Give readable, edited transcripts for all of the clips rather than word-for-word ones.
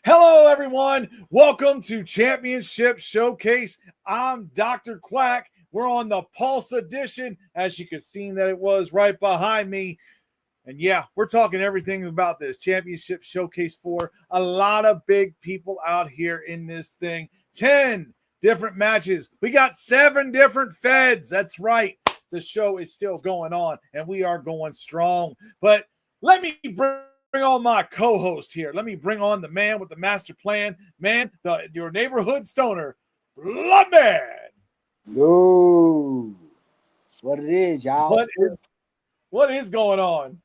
Hello, everyone. Welcome to Championship Showcase. I'm Dr. Quack. We're on the Pulse edition, as you can see that it was right behind me. And yeah, we're talking everything about this Championship Showcase 4. A lot of big people out here in this thing. 10 different matches. We got 7 different feds. That's right. The show is still going on, and we are going strong. But let me bring on my co-host here. Let me bring on the man with the master plan, your neighborhood stoner, Bloodman. Yo, what it is, y'all? What is going on?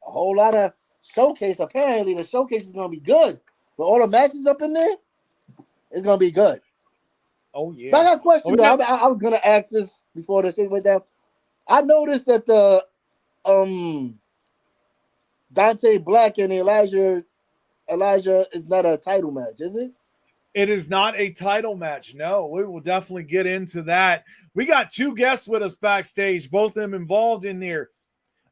A whole lot of showcase. Apparently, the showcase is gonna be good. With all the matches up in there, it's gonna be good. Oh yeah. But I got a question. I was gonna ask this before the shit went down. I noticed that the Dante Black and Elijah is not a title match, is it? It is not a title match. No, we will definitely get into that. We got 2 guests with us backstage, both of them involved in there.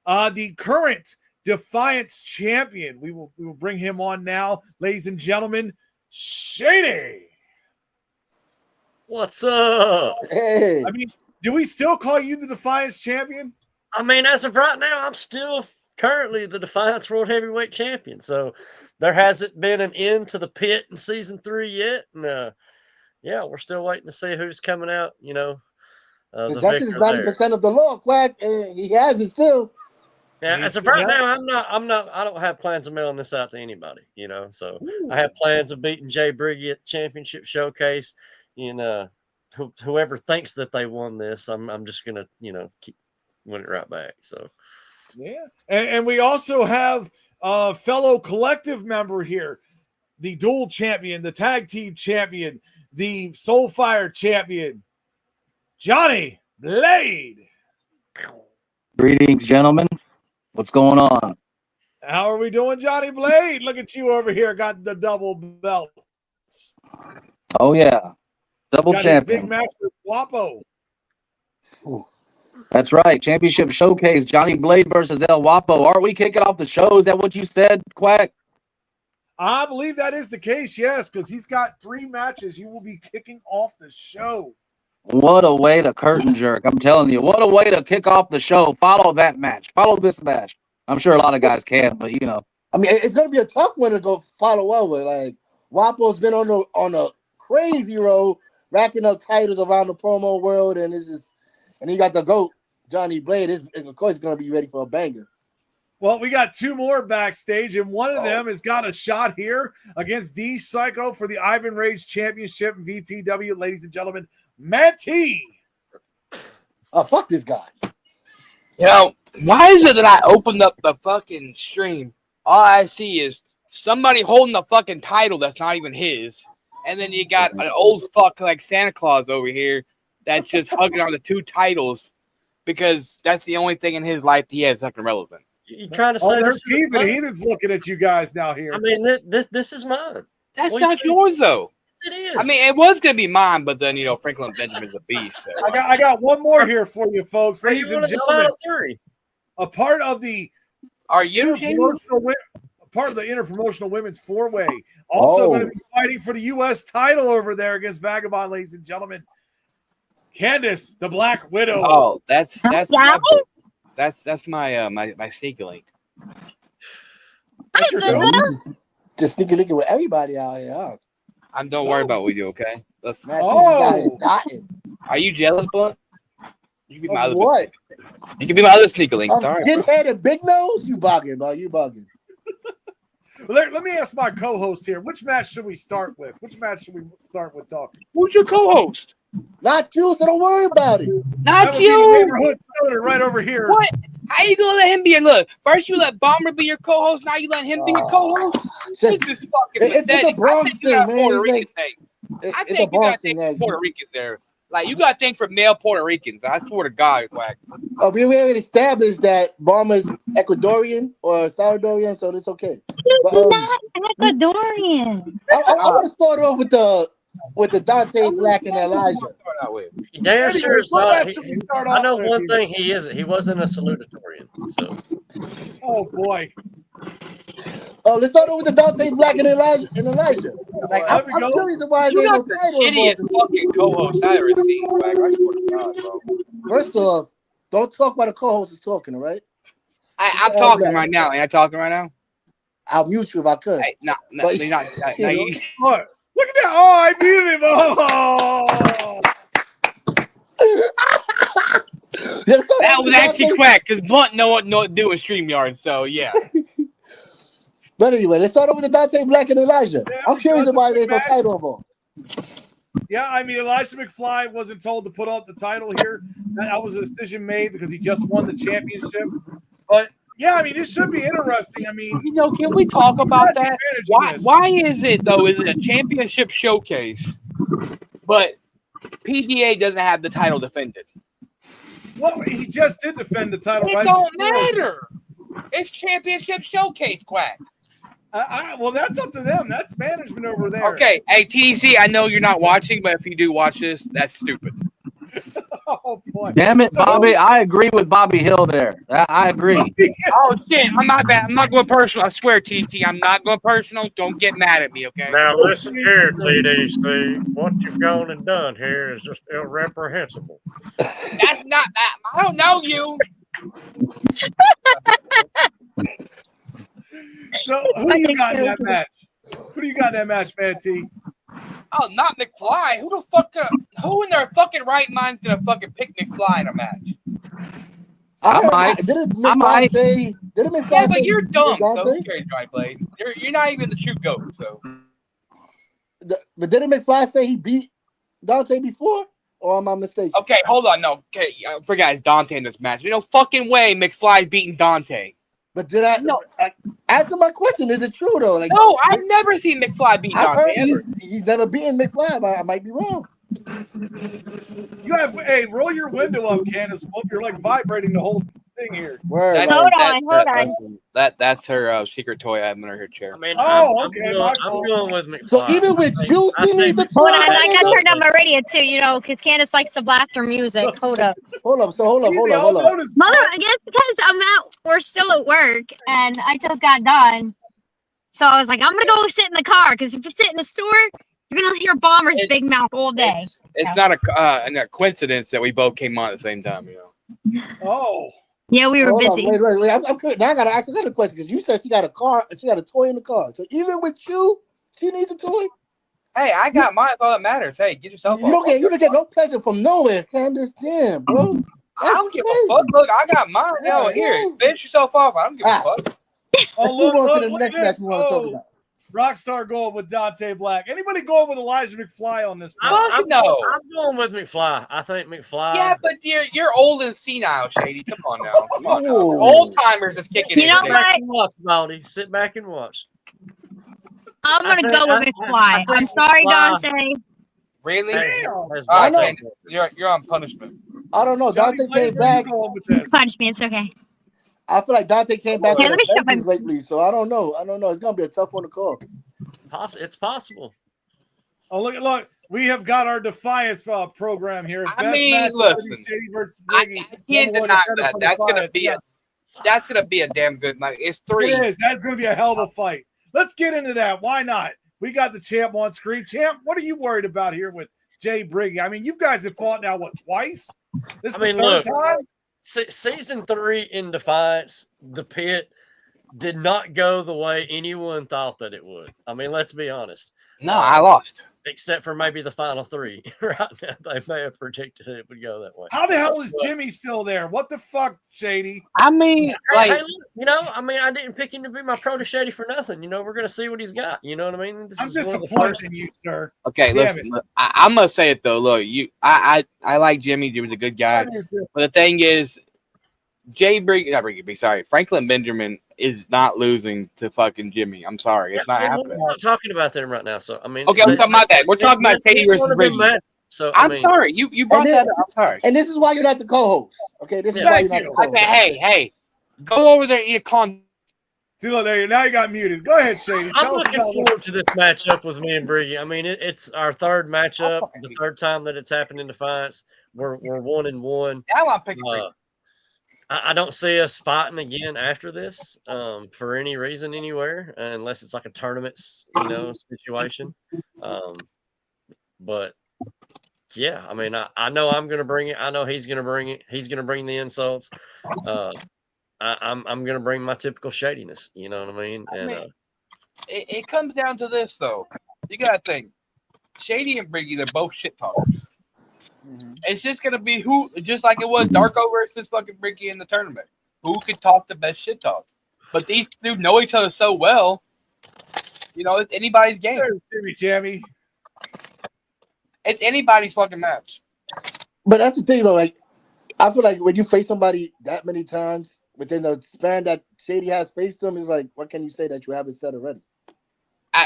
The current Defiance champion. We will bring him on now, ladies and gentlemen. Shady. What's up? Hey. I mean, do we still call you the Defiance champion? I mean, as of right now, I'm still currently the Defiance World Heavyweight Champion. So there hasn't been an end to the pit in season 3 yet. And yeah, we're still waiting to see who's coming out, Possession is 90% of the law, Quack, and he has it still. Yeah, as of right now, I don't have plans of mailing this out to anybody, So Ooh. I have plans of beating Jay Briggy at Championship Showcase. And whoever thinks that they won this, I'm just gonna, keep win it right back. So yeah. And we also have a fellow collective member here, the dual champion, the tag team champion, the Soulfire champion, Johnny Blade. Greetings, gentlemen. What's going on? How are we doing, Johnny Blade? Look at you over here, got the double belts. Oh yeah, double got champion. His big match with Guapo. Ooh. That's right. Championship Showcase. Johnny Blade versus El Guapo. Are we kicking off the show? Is that what you said, Quack? I believe that is the case, yes, because he's got 3 matches. You will be kicking off the show. What a way to curtain jerk. I'm telling you, what a way to kick off the show. Follow that match. Follow this match. I'm sure a lot of guys can, but I mean, it's gonna be a tough one to go follow over. Like Wapo's been on a crazy road, racking up titles around the promo world, and he got the GOAT, Johnny Blade. Of course, gonna be ready for a banger. Well, we got 2 more backstage, and one of them has got a shot here against D Psycho for the Ivan Rage Championship and VPW, ladies and gentlemen. Matty. Oh, fuck this guy. Why is it that I opened up the fucking stream? All I see is somebody holding the fucking title that's not even his. And then you got an old fuck like Santa Claus over here that's just hugging on the 2 titles because that's the only thing in his life he has fucking relevant. You trying to say there's Heathen's looking at you guys now here. I mean, this is mine. That's not yours, though. Yes, it is. I mean, it was going to be mine, but then, Franklin Benjamin's a beast. So. I got one more here for you, folks. Ladies and gentlemen, a part of the Interpromotional Women's 4-Way. Also going to be fighting for the U.S. title over there against Vagabond, ladies and gentlemen. Candice, the Black Widow. Oh, that's my sneaky link. That's your just sneaky linking with everybody out here. Huh? Don't worry about what we do, okay? Are you jealous, Blunt? You can be my other what? You can be my other sneaker link. Skinhead and big nose? You bugging, bro. You bugging. Let me ask my co-host here. Which match should we start with? Which match should we start with talking? Who's your co-host? Not you, so don't worry about it. Not you. Neighborhood stoner right over here. What? How you gonna let him be? Look, first you let Bomber be your co-host. Now you let him be your co-host. This is fucking pathetic. It's a Bronx thing, man. I It's a think you got to boxing think match. for Puerto Ricans there. Like you got to think for male Puerto Ricans. I swear to God, Quack. We already established that Ballmer's Ecuadorian or Salvadorian, so that's okay. But Not Ecuadorian. I want to start off with the Dante Black and Elijah. Start out with. He damn sure Anyways, is what not. match should we start I off know with one here? thing he isn't. He wasn't a salutatorian. So Oh boy. Oh, let's start off with the Dante Black and Elijah. Like There I'm we go. curious why You there's no got the title shittiest involved. fucking co-host I ever seen, Quack. I swear to God, bro. First off, don't talk while the co-host is talking, all right? I'm talking right now. Ain't I talking right now? I'll mute you if I could. Hey, no, But- you're not. No, you, Look, look at that. Oh, I muted him. Oh. Yeah, let's start that off was with actually Dante- Quack because Blunt know what to do with StreamYard. So yeah. But anyway, let's start off with the Dante Black and Elijah. Yeah, I'm curious that's a why good there's no match. title involved. Yeah, I mean, Elijah McFly wasn't told to put up the title here. That was a decision made because he just won the championship. But yeah, I mean, this should be interesting. I mean, You know, can we talk about that's the that? advantage of Why this. is it though? Is it a championship showcase, but PDA doesn't have the title defended? Well, he just did defend the title. It right don't before. matter. It's championship showcase, Quack. Well, that's up to them. That's management over there. Okay, hey TDC, I know you're not watching, but if you do watch this, that's stupid. Oh boy. Damn it, So- Bobby. I agree with Bobby Hill there. I agree. Oh shit, I'm not bad. I'm not going personal. I swear, TDC, I'm not going personal. Don't get mad at me, okay? now listen here, TDC. What you've gone and done here is just irreprehensible. That's not that. I don't know you. So who do you got in that match? Who do you got in that match, Man T? Oh, not McFly. Who the fuck? Who in their fucking right mind's gonna fucking pick McFly in a match? I might. Didn't I McFly might. say? Didn't McFly Yeah, but say you're he beat dumb. So Dante? who cares, Johnny Blade? You're not even the true goat. So But didn't McFly say he beat Dante before? Or am I mistaken? okay, hold on. No, okay, I forgot it's Dante in this match. You know, fucking way, McFly's beating Dante. But did I? No. Answer my question. Is it true though? Like, No, I've never seen McFly beat I heard Dante ever. he's never beaten McFly. But I might be wrong. You have roll your window up, Candace Wolf. You're like vibrating the whole thing here. Word. That- Hold like, on. That's her secret toy I have in her chair. I mean, Oh, I'm, okay, I'm, my going, fault. I'm going with McFly. so even with you, I she think- needs to Hold talk on, I got about turned on my radio too, you know, because Candace likes to blast her music. Hold up. Hold up. So hold up. See, Hold they up. all Hold up. noticed. Mother, I guess because we're still at work and I just got done. So I was like, I'm going to go sit in the car because if you sit in the store, you're going to hear Bomber's It- big mouth all day. It's not a coincidence that we both came on at the same time. You know. Oh, Yeah, we were Hold busy. on, wait. I'm curious. Now I gotta ask another question because you said she got a car and she got a toy in the car. So even with you, she needs a toy. Hey, I got mine. That's all that matters. Hey, get yourself. You don't get no pleasure from nowhere, Candace. Damn, bro. I don't give a fuck. Look, I got mine. No, here, finish yourself off. I don't give a fuck. oh, Move on to the look next at match this. we want to talk Oh, about. Rockstar going with Dante Black. Anybody going with Elijah McFly on this? Fuck I'm, no. I'm going with McFly. I think McFly. Yeah, but you're old and senile, Shady. Come on now. Come on now. Oh. Old timers are kicking You in. know Sit Shady. back and watch, Baldy. Sit back and watch. I'm going to I go think- with I McFly. think I'm sorry, McFly- Dante. Really? Hey, All has right, know. Dante- Candace, you're on punishment. I don't know. Johnny Dante Blade, came where you back. going with this? Punch me. It's okay. I feel like Dante came back Yeah, with let me a shut my- vengeance lately, so I don't know. It's gonna be a tough one to call. It's possible. Oh, look. We have got our Defiance program here. I mean, match of listen, Shady versus I Briggy. can't Number one deny contender that. for That's gonna Defiance. be Yeah. that's gonna be a damn good night. It's three. It is. That's going to be a hell of a fight. Let's get into that. Why not? We got the champ on screen. Champ, what are you worried about here with Jay Briggy? I mean, you guys have fought now, what, twice? This is I mean, the third look. time? Season 3 in Defiance, the pit did not go the way anyone thought that it would. I mean, let's be honest. No, I lost. Except for maybe the final 3. Right now, they may have predicted it would go that way. How the hell is Jimmy still there? What the fuck, Shady? I mean, Hey, look, I mean, I didn't pick him to be my protege for nothing. We're going to see what he's got. You know what I mean? This I'm is one of the disappointed first- in you, sir. okay, Damn listen. Look, I'm gonna say it though. Look, I like Jimmy. Jimmy's a good guy. But the thing is, Franklin Benjamin is not losing to fucking Jimmy. I'm sorry, it's not happening. We're not talking about them right now. So I mean, Okay, I'm talking about that. We're talking about Shady versus Briggy. So I'm sorry, you brought that up. I'm sorry. And this is why you're not the co-host. Okay, this is why you're not the co-host. Okay, hey, go over there and eat a con. See, look, there, now you got muted. Go ahead, Shady. I'm looking forward to this matchup with me and Briggy. I mean, it's our third matchup, the third time that it's happened in Defiance. We're 1-1. Now I'm picking Briggy. I don't see us fighting again after this for any reason anywhere, unless it's like a tournament, situation. But yeah, I mean, I know I'm going to bring it. I know he's going to bring it. He's going to bring the insults. I'm going to bring my typical shadiness. You know what I mean? And it comes down to this though. You got to think, Shady and Briggy, they're both shit talkers. Mm-hmm. It's just gonna be who, just like it was Darko versus fucking Briggy in the tournament. Who could talk the best shit talk? But these two know each other so well. It's anybody's game. Jamie. It's anybody's fucking match. But that's the thing, though. Like, I feel like when you face somebody that many times within the span that Shady has faced them, is like, what can you say that you haven't said already?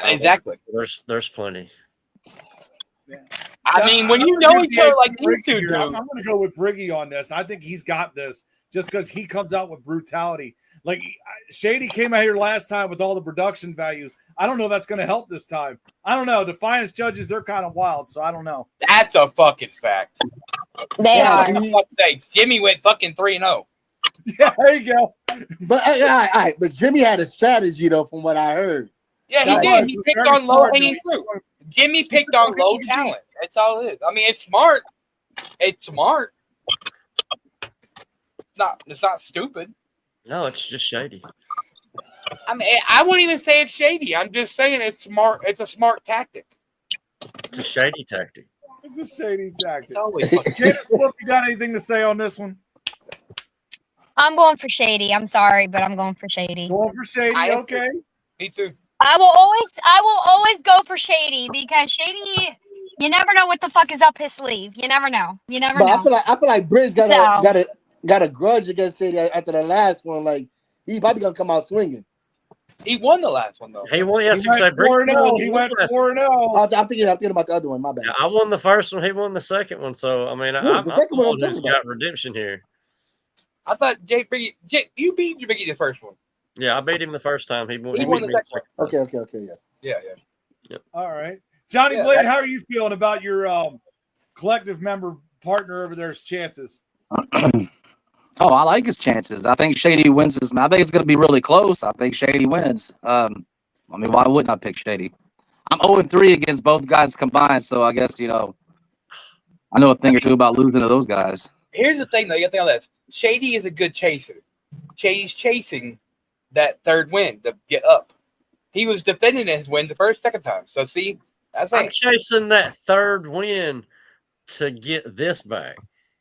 Exactly. There's plenty. Yeah. I mean, when you know each other like these two do. I'm going to go with Briggy on this. I think he's got this just because he comes out with brutality. Like, Shady came out here last time with all the production value. I don't know if that's going to help this time. I don't know. Defiance judges, they're kind of wild, so I don't know. That's a fucking fact. They are. For fuck's sake, Jimmy went fucking 3-0. Yeah, there you go. But all right, but Jimmy had a strategy, though, from what I heard. Yeah, he did. He picked on low-hanging fruit. Jimmy picked on low talent. That's all it is. I mean, it's smart. It's smart. It's not stupid. No, it's just shady. I mean, I wouldn't even say it's shady. I'm just saying it's smart. It's a smart tactic. It's a shady tactic. It's a shady tactic. It's always fucking Candace, you got anything to say on this one? I'm going for Shady. I'm sorry, but I'm going for Shady. Going for Shady, okay. Me too. I will always go for Shady because Shady, you never know what the fuck is up his sleeve. You never know. You never know. I feel like Briz got a grudge against Shady after the last one. Like, he probably gonna come out swinging. He won the last one though. He won. Yes, he went 4-0. He went 4-0. I'm thinking about the other one. My bad. Yeah, I won the first one. He won the second one. So I mean, I'm the one who's got redemption here. I thought you beat Briggy the first one. Yeah, I beat him the first time. He won the second one. Okay, yeah. Yep. All right, Johnny Blade, how are you feeling about your collective member partner over there's chances? Oh, I like his chances. I think Shady wins this. I think it's going to be really close. I think Shady wins. I mean, why wouldn't I pick Shady? I'm 0-3 against both guys combined, so I guess, I know a thing or two about losing to those guys. Here's the thing, though. You got to think on this. Shady is a good chaser. Shady's chasing that third win to get up. He was defending his win the second time. So, see, I'm chasing that third win to get this back.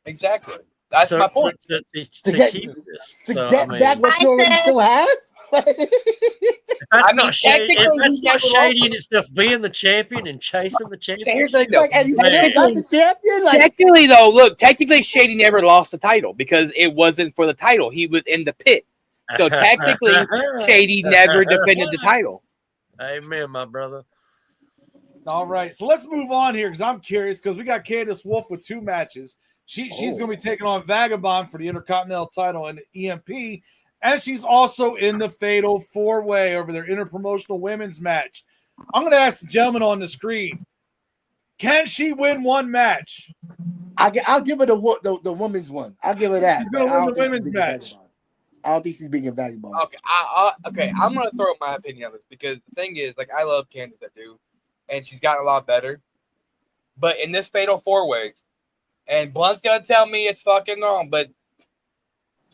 Exactly. That's my point. To keep this. Back what you already still have? That's not shady. That's not shady in itself. Being the champion and chasing the champion. So here's the thing, though. And he's still got the champion. Technically, though, technically, Shady never lost the title because it wasn't for the title. He was in the pit. So technically, Shady never defended the title. Amen, my brother. All right, so let's move on here because I'm curious because we got Candace Wolf with 2 matches. She's going to be taking on Vagabond for the Intercontinental title and EMP, and she's also in the Fatal 4-Way over their interpromotional women's match. I'm going to ask the gentleman on the screen, can she win one match? I'll give her the women's one. I'll give her that. She's going to win the women's match. I don't think she's being Vagabond. Okay, I'm going to throw my opinion on this because the thing is, I love Candace, I do, and she's gotten a lot better. But in this Fatal 4-Way, and Blunt's gonna tell me it's fucking wrong, but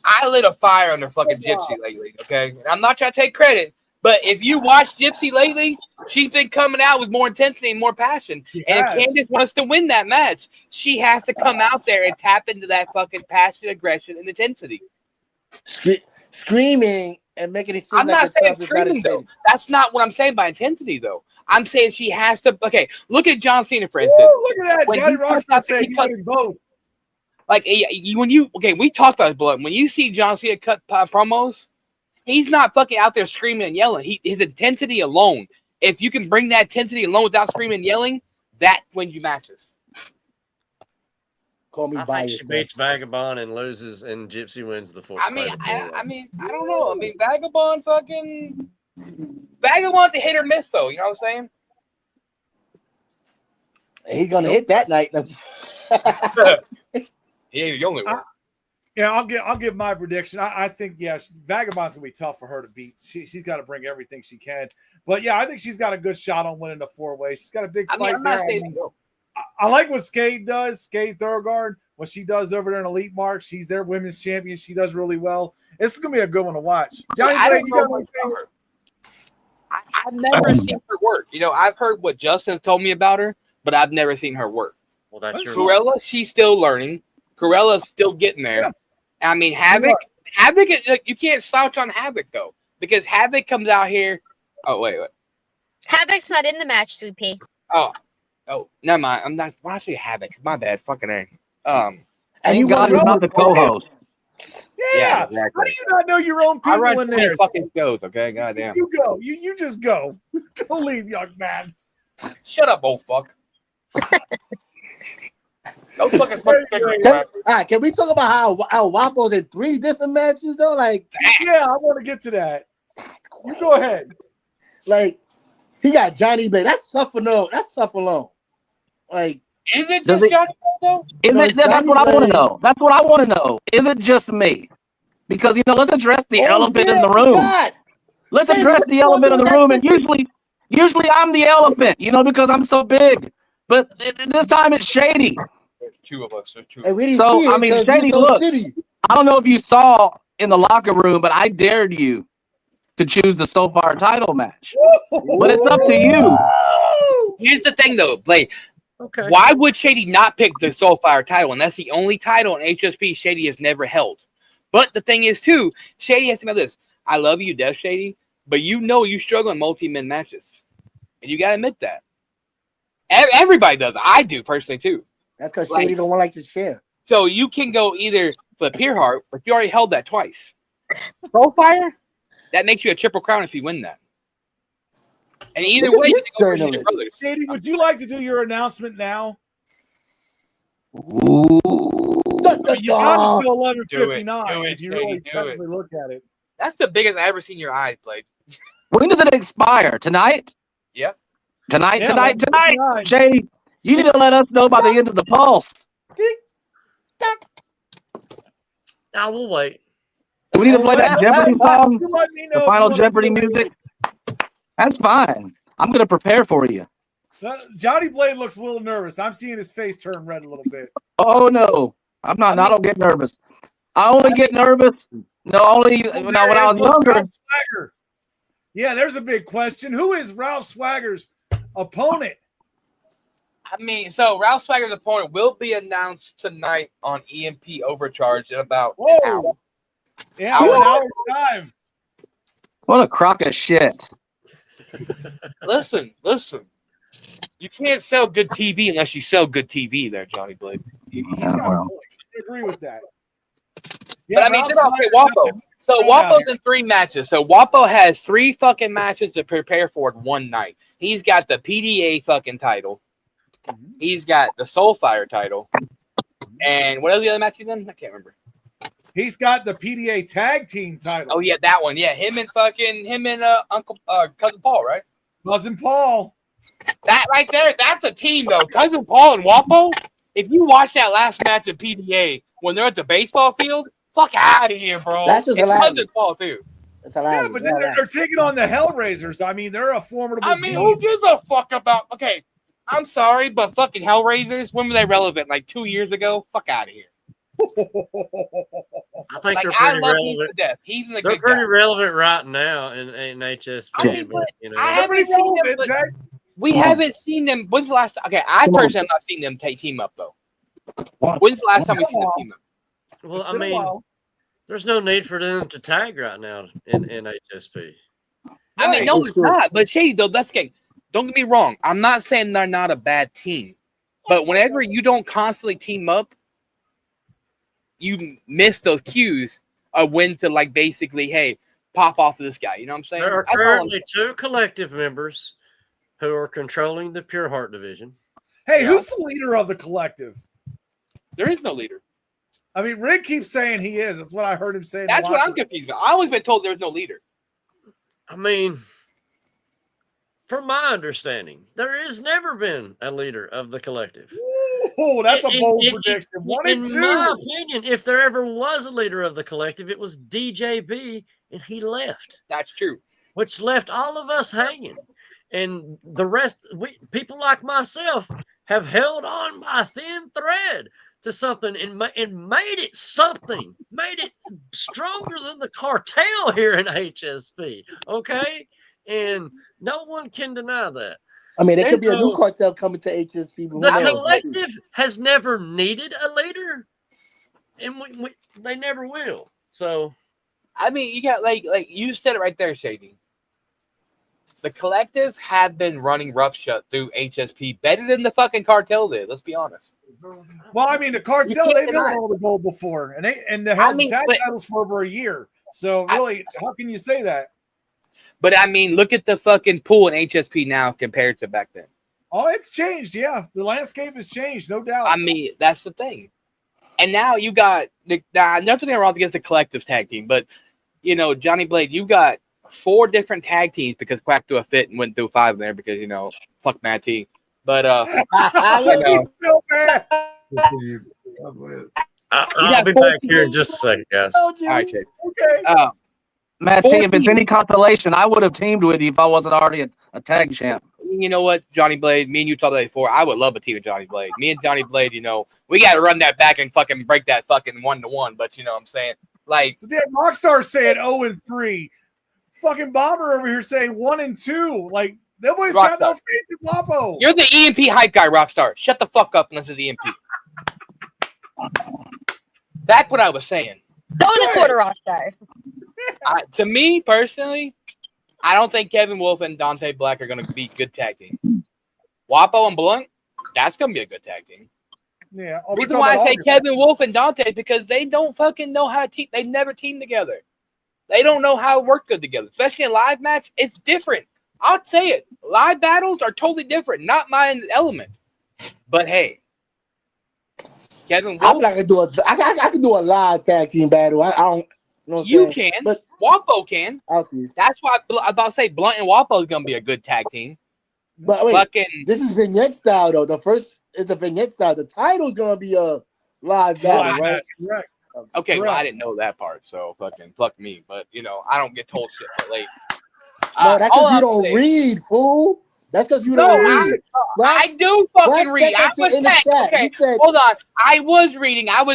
I lit a fire under fucking Gypsy lately, okay? And I'm not trying to take credit, but if you watch Gypsy lately, she's been coming out with more intensity and more passion. And if Candace wants to win that match, she has to come out there and tap into that fucking passion, aggression, and intensity. Screaming and making it seem I'm not saying screaming, though. That's not what I'm saying by intensity, though. I'm saying she has to. Okay, look at John Cena, for instance. Look at that. Johnny Rockstar saying he wanted both. Like we talked about this, but when you see John Cena cut promos, he's not fucking out there screaming and yelling. His intensity alone. If you can bring that intensity alone without screaming and yelling, that wins you matches. Call me I think biased. she beats Vagabond and loses, and Gypsy wins the fourth. I mean, I don't know. I mean, Vagabond's a hit or miss, though. You know what I'm saying? He's gonna hit that night. He ain't the only one. Yeah, I'll give my prediction. I think Vagabond's gonna be tough for her to beat. She's got to bring everything she can. But yeah, I think she's got a good shot on winning the 4-way. She's got a big fight there. I like what Skade does. Skade Thurgard, what she does over there in Elite Mark. She's their women's champion. She does really well. This is gonna be a good one to watch. Johnny, I've never seen her work. You know, I've heard what Justin told me about her, but I've never seen her work. Well, that's your Corella, she's still learning. Corella's still getting there. Yeah. I mean, Havoc, you can't slouch on Havoc, though, because Havoc comes out here. Oh, wait. Havoc's not in the match, Sweet Pea. Oh, never mind. I'm not. Why I say Havoc? My bad. Fucking A. And you got not the co-host. Yeah. Exactly. How do you not know your own people I run in there? Fucking shows, okay? Goddamn. You go. You just go. Go leave, young man. Shut up, old fuck. No fucking can we talk about how Wapo's in 3 different matches though? Like, yeah, I want to get to that. You go ahead. Like, he got Johnny Blade. That's tough alone. Like, is it just Johnny Blade though? That's what I want to know. That's what I want to know. Is it just me? Because let's address the elephant in the room. Let's address the elephant in the room. And usually I'm the elephant, because I'm so big. But this time it's Shady. There's 2 of us. So I mean, Shady, look. I don't know if you saw in the locker room, but I dared you to choose the Soulfire title match. But it's up to you. Here's the thing, though, Blade. Okay. Why would Shady not pick the Soulfire title? And that's the only title in HSP Shady has never held. But the thing is, too, Shady has to know this. I love you, Death Shady, but you struggle in multi-men matches. And you got to admit that. Everybody does. I do, personally, too. That's because Shady don't want to share. So you can go either for the Pierheart, but you already held that twice. Soulfire, that makes you a triple crown if you win that. And either way, Shady, would you like to do your announcement now? Ooh. You got until 11:59 if you really technically look at it. That's the biggest I've ever seen your eyes, Blade. When does it expire? Tonight? Yep. Tonight. Shady, you need to let us know by the end of the Pulse. I will wait. Do we need to play that Jeopardy song? The final Jeopardy music? That's fine. I'm going to prepare for you. Johnny Blade looks a little nervous. I'm seeing his face turn red a little bit. Oh, no. I'm not. I don't get nervous. I only get nervous. No, only when I was younger. Yeah, there's a big question. Who is Ralph Swagger's opponent? I mean, so Ralph Swagger's opponent will be announced tonight on EMP Overcharge in about an hour. Yeah, an hour's time. What a crock of shit. Listen. You can't sell good TV unless you sell good TV there, Johnny Blade. He's got a point. I agree with that. Yeah, but I mean, Wapo. So Wapo's in 3 matches. So Wapo has 3 fucking matches to prepare for it one night. He's got the PDA fucking title. He's got the Soulfire title. And what else the other match he's done? I can't remember. He's got the PDA tag team title. Oh yeah, that one. Yeah, him and Cousin Paul, right? Cousin Paul. That right there, that's a team though. Cousin Paul and Wapo. If you watch that last match of PDA when they're at the baseball field, fuck out of here, bro. That's just hilarious. Cousin Paul too. Yeah, but then they're taking on the Hellraisers. I mean, they're a formidable team. Who gives a fuck about? Okay, I'm sorry, but fucking Hellraisers. When were they relevant? Like 2 years ago? Fuck out of here. I think they're I pretty love relevant. him to death. He's They're pretty relevant right now in HSP. I mean, but, I haven't seen them. But we haven't seen them. When's the last? Okay, I personally have not seen them team up though. When's the last time we've seen them team up? Well, I mean, there's no need for them to tag right now in HSP. I mean, no, it's not. But Shady, though, that's game. Don't get me wrong. I'm not saying they're not a bad team, but whenever you don't constantly team up, you miss those cues of when to like basically, hey, pop off of this guy. You know what I'm saying? There are That's all I'm currently 2 collective members who are controlling the Pure Heart division. Hey, Yeah. who's the leader of the collective? There is no leader. I mean, Rick keeps saying he is. That's what I heard him say. That's what I'm confused about. I always been told there's no leader. I mean, from my understanding, there has never been a leader of the collective. Oh, that's a bold In- prediction. in- 1 and 2. In my opinion, if there ever was a leader of the collective, it was DJB, and he left, That's true. which left all of us hanging. And the rest, people like myself, have held on by a thin thread to something and made it something, made it stronger than the cartel here in HSP. Okay, and no one can deny that. I mean, there could be a new So- cartel coming to HSP. But who The knows? collective has never needed a leader, and they never will. So I mean, you got like you said it right there, Shady. The collective have been running roughshod through HSP better than the fucking cartel did. Let's be honest. Well, I mean, the cartel, can't they've deny held it. all the gold before, and they held mean, the tag but- titles for over a year. So really, how can you say that? But I mean, look at the fucking pool in HSP now compared to back then. Oh, it's changed. Yeah, the landscape has changed, no doubt. I mean, that's the thing. And now you got nothing wrong against the collectives tag team, but you know, Johnny Blade, you got 4 different tag teams because Quack threw a fit and went through 5 there because you know, fuck Matt T. But you know, He's still mad. I'll got be back 14 here in just a second, guys. all right, Chase. Okay. Matt T, if it's 14. any consolation, I would have teamed with you if I wasn't already a tag champ. You know what, Johnny Blade, me and you talked about that before. I would love a team with Johnny Blade. Me and Johnny Blade, you know, we got to run that back and fucking break that fucking 1-1. But you know what I'm saying? Like, So damn, Rockstar saying 0 and 3. Fucking Bomber over here saying 1 and 2. Like nobody's got no Rockstar. faith in Wapo. you're the EMP hype guy, Rockstar. Shut the fuck up unless it's EMP. Back what I was saying. So was a quarter roster. To me personally, I don't think Kevin Wolf and Dante Black are going to be good tag team. Wapo and Blunt, that's going to be a good tag team. Yeah. The reason why I say Kevin Wolf and Dante because they don't fucking know how to team. They never team together. They don't know how to work good together, especially in live match. It's different. I'll say it. Live battles are totally different. Not my element. But hey, Kevin I'm Wolf, not gonna do a. I can do a live tag team battle. I don't. You know what I'm you saying? can. But Wapo can. I'll see. That's why I'm about to say Blunt and Wapo is going to be a good tag team. But wait, Fucking this is vignette style though. The first is the vignette style. The title's gonna be a live battle, Live right? match, correct. okay, well, I Correct. didn't know that part, so fucking fuck me. But you know, I don't get told shit till late. No, that's all because you I'm don't saying- read, fool. That's because you No, don't read. I do fucking Black read. I said that was shit in the saying, chat. okay, He said, hold on. I was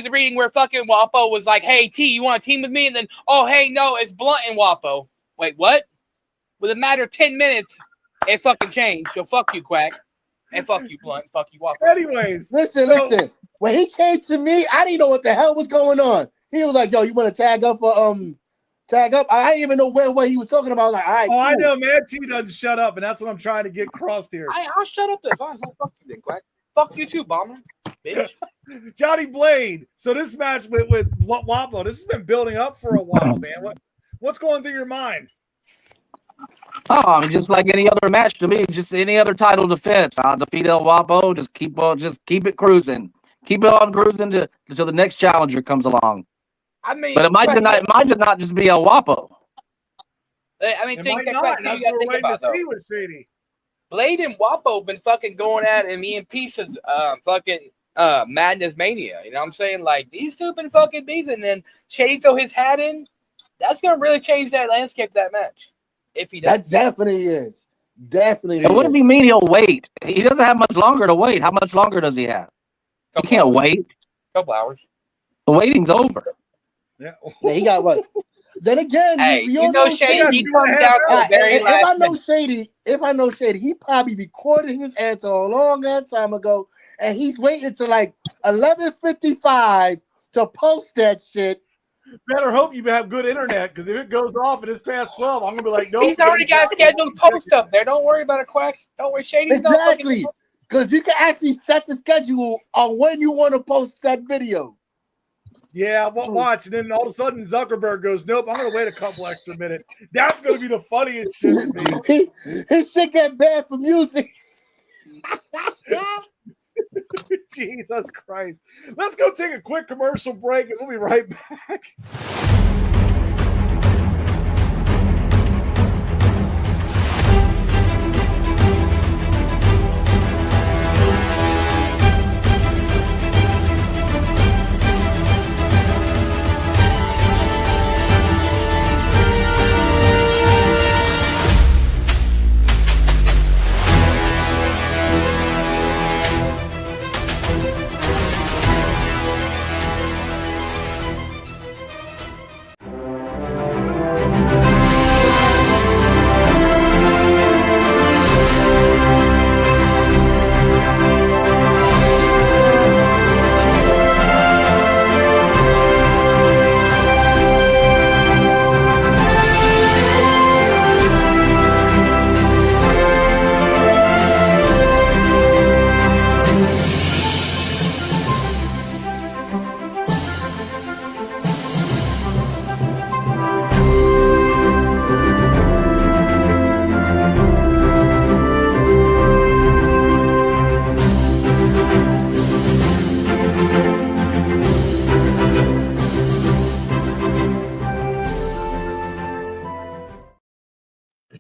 reading where fucking Wapo was like, hey, T, you want to team with me? And then, oh, hey, no, it's Blunt and Wapo. Wait, what? With a matter of 10 minutes, it fucking changed. So fuck you, Quack. And fuck you, Blunt. Fuck you, Wapo. Anyways, listen. When he came to me, I didn't know what the hell was going on. He was like, yo, you want to tag up for tag up? I didn't even know what he was talking about. I was like, all right, Oh, I cool. know, Mad T doesn't shut up, and that's what I'm trying to get across here. I'll shut up then. Fine. Fuck you then, Quack. Fuck you too, Bomber. Bitch. Johnny Blade. So this match with Wapo, this has been building up for a while, man. What's going through your mind? Oh, I mean, just like any other match to me, just any other title defense. I'll defeat El Wapo. Just keep it cruising. Keep it on cruising until the next challenger comes along. I mean, But it might just not just be El Wapo. I mean, It think, might Quack, not. you That's gotta what we're think waiting about to though. see with Shady. Blade and Wapo been fucking going at it, and me and pieces fucking Madness Mania. You know what I'm saying? Like these two been fucking beefing, and Shady throw his hat in. That's gonna really change that landscape of that match. If he does. That definitely is. Definitely It wouldn't is. be mean he'll wait. He doesn't have much longer to wait. How much longer does he have? He can't wait. Couple hours. The waiting's over. Yeah. Yeah, he got what? Then again, Hey, we you all know know Shady Shady. comes down to the very if last I know minute. Shady, he probably recorded his answer a long ass time ago, and he's waiting to like 11:55 to post that shit. Better hope you have good internet, because if it goes off and it's past 12, I'm gonna be like, nope. He's already got scheduled post up there. Don't worry about it, Quack. Don't worry, Shady's not Exactly, fucking- because you can actually set the schedule on when you want to post that video. Yeah, watch. And then all of a sudden Zuckerberg goes, nope, I'm going to wait a couple extra minutes. That's going to be the funniest shit to me. His shit get banned for music. Jesus Christ. Let's go take a quick commercial break and we'll be right back.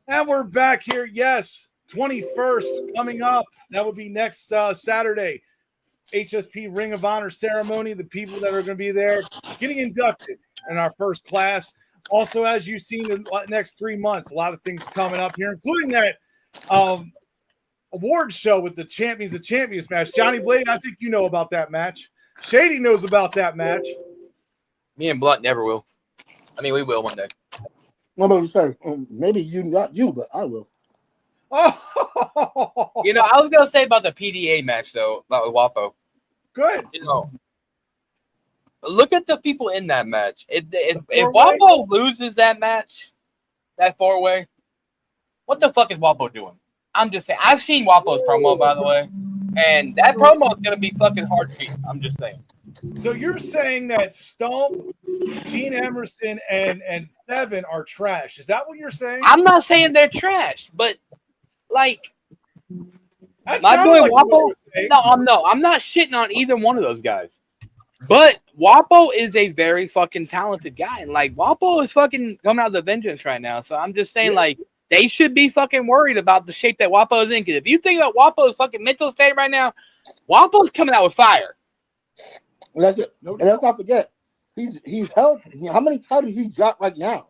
And we're back here. Yes, 21st coming up. That would be next Saturday. HSP Ring of Honor ceremony. The people that are going to be there getting inducted in our first class. Also, as you've seen in the next 3 months, a lot of things coming up here, including that award show with the Champions of Champions match. Johnny Blade, I think you know about that match. Shady knows about that match. Me and Blunt never will. I mean, we will one day. What about you say? Maybe you, not you, but I will. Oh, You know, I was gonna say about the PDA match though, about with Wapo. good. You know, look at the people in that match. If four-way? Wapo loses that match, that 4-way, what the fuck is Wapo doing? I'm just saying. I've seen Wapo's promo, by the way, and that promo is gonna be fucking hard to beat. I'm just saying. So you're saying that Stump, Gene Emerson, and Seven are trash. Is that what you're saying? I'm not saying they're trash, but like That my sounded boy like what you Wapo. were saying. No, I'm not shitting on either one of those guys. But Wapo is a very fucking talented guy, and like Wapo is fucking coming out of the vengeance right now. So I'm just saying, Yes. like, they should be fucking worried about the shape that Wapo is in. Because if you think about Wapo's fucking mental state right now, Wapo's coming out with fire. And let's not forget, he's held. How many titles he got right now?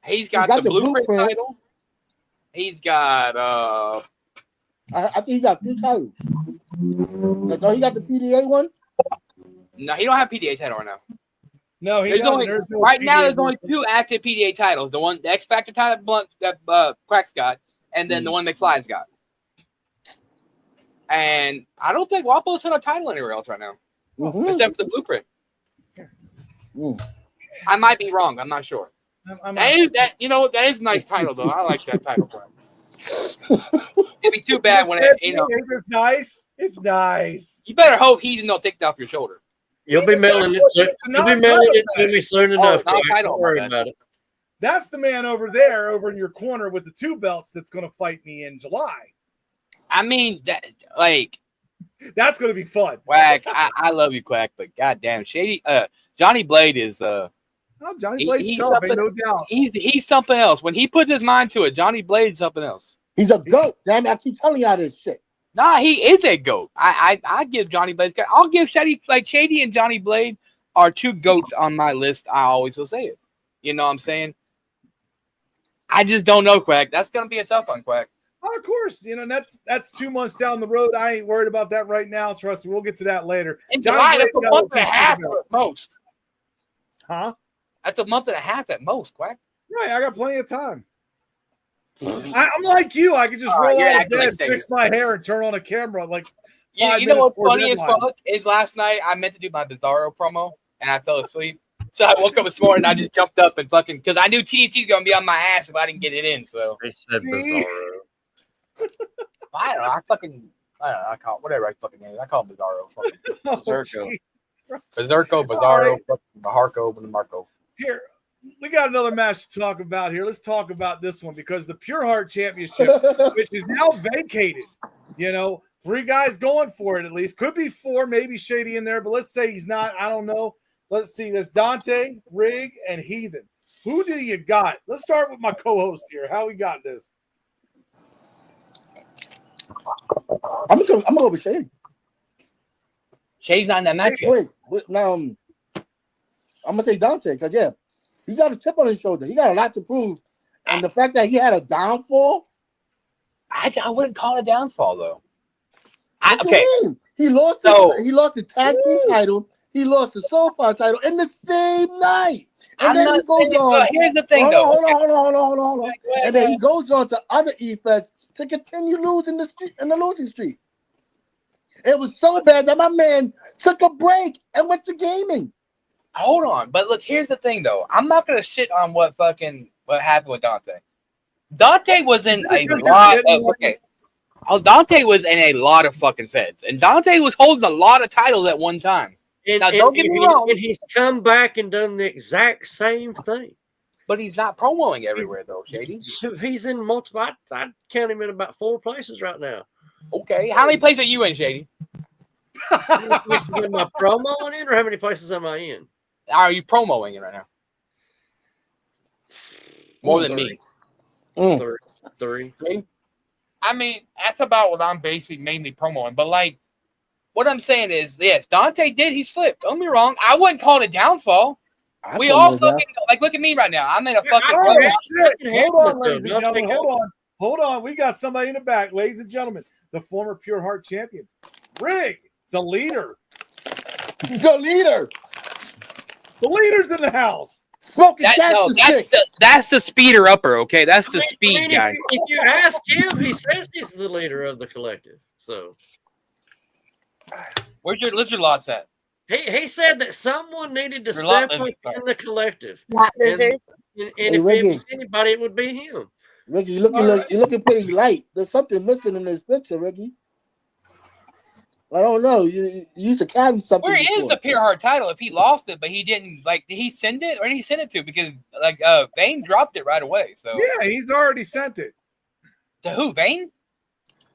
He's got got the the blueprint blueprint. title. He's got I think he got 3 titles. No, he got the PDA one. no, he don't have PDA title right now. No, he There's doesn't. only There's no right now. PDA. There's only 2 active PDA titles. The one, the X Factor title, Blunt that Quack's got, and then the one McFly's got. And I don't think Wapo's had a title anywhere else right now, except for the blueprint. Mm. I might be wrong. I'm not sure. That you know, that is a nice title though. I like that title. It'd be too bad when It's nice. It's nice. You better hope he didn't take that off your shoulder. You'll be mailing it to me soon enough. not Craig. title, Don't worry my bad. about it. That's the man over there, over in your corner with the 2 belts that's going to fight me in July. I mean, that like That's going to be fun. Quack. I love you, Quack, but goddamn, Shady. Johnny Blade is Oh, Johnny He- Blade's he's tough, ain't something- no doubt. he's something else. When he puts his mind to it, Johnny Blade's something else. He's a goat. Damn it, I keep telling y'all this shit. Nah, he is a goat. I give Johnny Blade. I'll give Shady and Johnny Blade are 2 goats on my list. I always will say it. You know what I'm saying? I just don't know, Quack. That's gonna be a tough one, Quack. Oh, of course, that's 2 months down the road. I ain't worried about that right now. Trust me, we'll get to that later. In Johnny July, that's Blade's a got month and a piece half about it. at most. Huh? That's a month and a half at most, Quack. Right, I got plenty of time. I'm like you. I could just All right, roll you're out of acting like bed, Shady. fix my hair, and turn on a camera. Like You 5 know minutes what's before funny as deadline. fuck is last night I meant to do my Bizarro promo and I fell asleep. So I woke up this morning and I just jumped up and fucking because I knew TNT's gonna be on my ass if I didn't get it in. So They said See? Bizarro. I don't know. I call it whatever I fucking name. I call it Bizarro. Fuck it. Oh, Zerko. gee. Berserko, Bizarro, Maharko, and Marco. Here, we got another match to talk about here. Let's talk about this one because the Pure Heart Championship, which is now vacated, 3 guys going for it at least. Could be 4, maybe Shady in there, but let's say he's not. I don't know. Let's see. That's Dante, Rig, and Heathen. Who do you got? Let's start with my co-host here. How we got this? I'm gonna go with Shady. Shady's not in that match yet. Wait, now I'm gonna say Dante because he got a chip on his shoulder. He got a lot to prove, and the fact that he had a downfall, I wouldn't call it a downfall though. okay, he lost. He lost the tag team title. He lost the Soul Pod title in the same night. And then he goes on. Here's the thing, though. Hold on. And then he goes on to other effects to continue losing the losing streak. It was so bad that my man took a break and went to gaming. Hold on, but look, here's the thing, though. I'm not gonna shit on what happened with Dante. Dante was in a lot of Dante was in a lot of fucking feds, and Dante was holding a lot of titles at one time. Now, don't get me wrong. And he's come back and done the exact same thing. But he's not promoting everywhere, though, Shady. He's in multiple. I count him in about 4 places right now. Okay. How many places are you in, Shady? How many places am I promoting in, or how many places am I in? Are you promoting it right now? More than me. 3. I mean, that's about what I'm basically mainly promoting. But, like, what I'm saying is, yes, Dante he slipped. Don't be wrong. I wouldn't call it a downfall. We all fucking, like, look at me right now. I'm in a fucking. Hold on, ladies and gentlemen. Hold on. We got somebody in the back, ladies and gentlemen. The former Pure Heart champion, Rig, the leader. The leader's in the house. Smoking that's the speeder upper, okay? That's the speed guy. If you ask him, he says he's the leader of the collective. So, where's your lizard lots at? He said that someone needed to step up in the collective. And if it was anybody, it would be him. Ricky, you're looking pretty light. There's something missing in this picture, Ricky. I don't know. You used to carry something. Where is the Pure Heart title if he lost it, but he didn't, like, did he send it? Or did he send it to? Because, like, Vane dropped it right away. So yeah, he's already sent it. To who, Vane?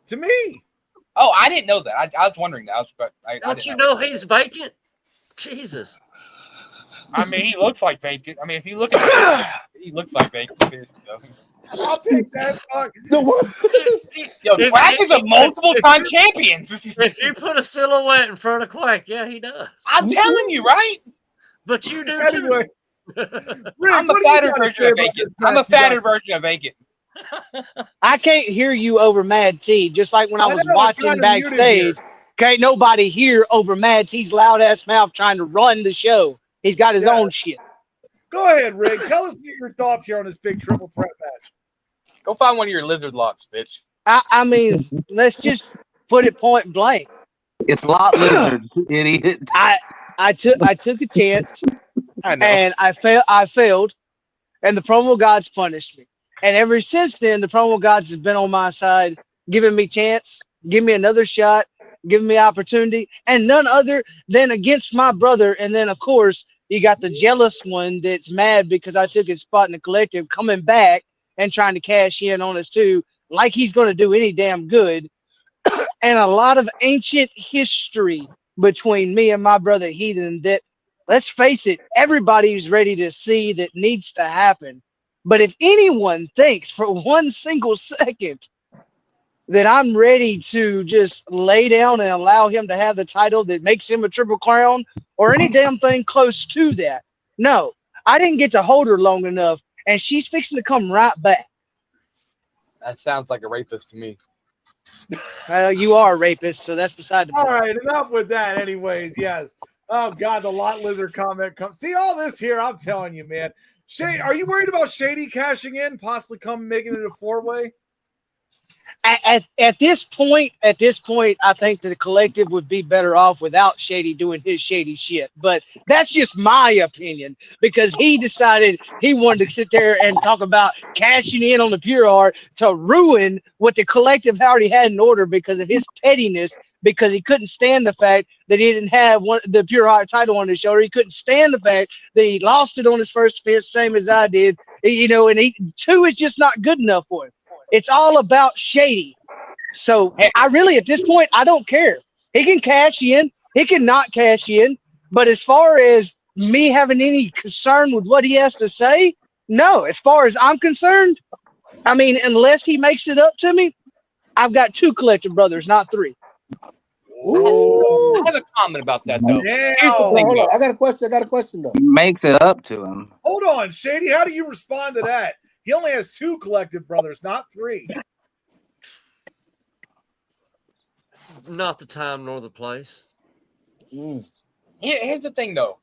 To me. Oh, I didn't know that. I was wondering that. Don't you know he's vacant? Jesus. I mean, he looks like vacant. I mean, if you look at him, he looks like vacant. Seriously, though. I'll take that. Yo, Quack is a multiple-time champion. If you put a silhouette in front of Quack, yeah, he does. I'm telling you, right? But you do anyway. I'm a fatter version of vacant. I'm a fatter version of vacant. I can't hear you over Mad T, just like when I was watching backstage. Can't nobody hear over Mad T's loud ass mouth trying to run the show. He's got his own shit. Go ahead, Rig. Tell us your thoughts here on this big triple threat match. Go find one of your lizard lots, bitch. I mean, let's just put it point blank. It's lot lizard, idiot. I took a chance, and I failed, and the promo gods punished me. And ever since then, the promo gods has been on my side, giving me chance, give me another shot, giving me opportunity, and none other than against my brother. And then, of course, you got the jealous one that's mad because I took his spot in the collective, coming back and trying to cash in on us too, like he's going to do any damn good. And a lot of ancient history between me and my brother Heathen that, let's face it, everybody's ready to see that needs to happen. But if anyone thinks for one single second that I'm ready to just lay down and allow him to have the title that makes him a Triple Crown or any damn thing close to that, no, I didn't get to hold her long enough, and she's fixing to come right back. That sounds like a rapist to me. You are a rapist, so that's beside the point. All right, enough with that. Anyways, yes. Oh God, the lot lizard comment comes. See all this here. I'm telling you, man. Shady, are you worried about Shady cashing in, possibly making it a 4-way? At this point, I think that the collective would be better off without Shady doing his shady shit. But that's just my opinion because he decided he wanted to sit there and talk about cashing in on the Pure Heart to ruin what the collective already had in order because of his pettiness. Because he couldn't stand the fact that he didn't have the Pure Heart title on his shoulder. He couldn't stand the fact that he lost it on his first defense, same as I did. You know, and 2 is just not good enough for him. It's all about Shady. So I really, at this point, I don't care. He can cash in. He can not cash in. But as far as me having any concern with what he has to say, no. As far as I'm concerned, I mean, unless he makes it up to me, I've got 2 collective brothers, not 3. I have a comment about that though. Yeah. Here's the thing, Hold though. on. I got a question though. He makes it up to him. Hold on, Shady. How do you respond to that? He only has 2 collective brothers, not 3. Not the time nor the place. Here's the thing, though.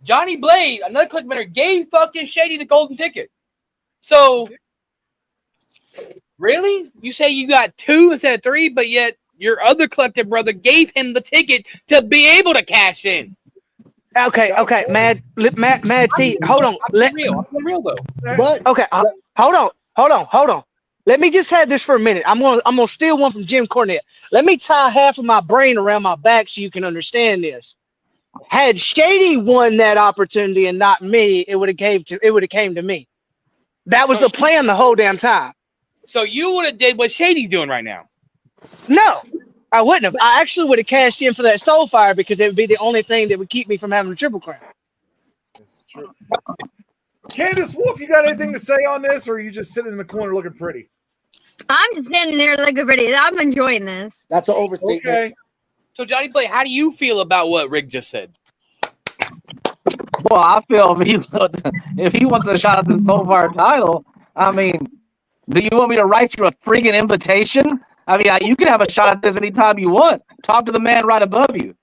Johnny Blade, another collective member, gave fucking Shady the golden ticket. So, really? You say you got 2 instead of 3, but yet your other collective brother gave him the ticket to be able to cash in. Okay, Mad T, hold on. I'm real though. But Okay, hold on. Let me just have this for a minute. I'm gonna steal one from Jim Cornette. Let me tie half of my brain around my back so you can understand this. Had Shady won that opportunity and not me, it would have came to me. That was the plan the whole damn time. So you would have did what Shady's doing right now. No, I wouldn't have. I actually would have cashed in for that Soulfire because it would be the only thing that would keep me from having a Triple Crown. That's true. Candace Wolf, you got anything to say on this, or are you just sitting in the corner looking pretty? I'm just standing there looking pretty. I'm enjoying this. that's an overstatement. Okay. So Johnny Blade, how do you feel about what Rick just said? Well, I feel if he wants a shot at the Soulfire title, I mean, do you want me to write you a friggin' invitation? I mean, you can have a shot at this anytime you want. Talk to the man right above you.